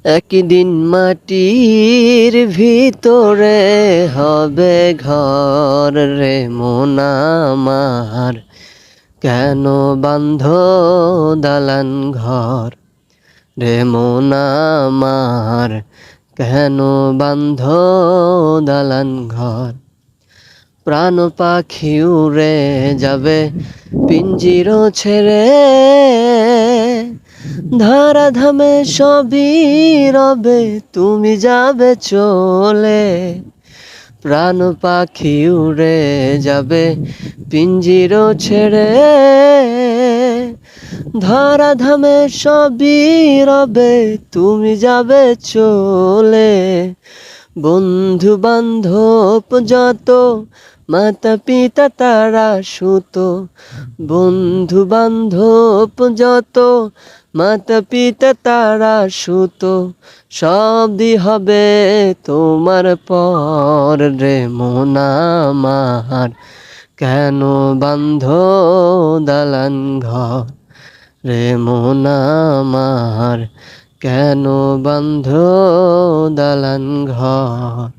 একদিন মাটির ভিতরে হবে ঘর রে মন আমার, কেন বাঁধ দালান ঘর রে মন আমার, কেন বাঁধ দালান ঘর। প্রাণ পাখি উড়ে যাবে পিঞ্জির ছেড়ে, ধারা ধামে সবই রবে তুমি যাবে চলে। প্রাণ পাখি উড়ে যাবে পিঞ্জির ছেড়ে, ধরা ধামে সবই রবে তুমি যাবে চলে। বন্ধু বান্ধব যত মাতা পিতা তারা সুত, বন্ধু বান্ধব যত মাতা পিতা তারা সুত, সবই হবে তোমার পর রে মন আমার, কেন বাঁধ দালান ঘর রে মন আমার, কেন বাঁধ দালান ঘর।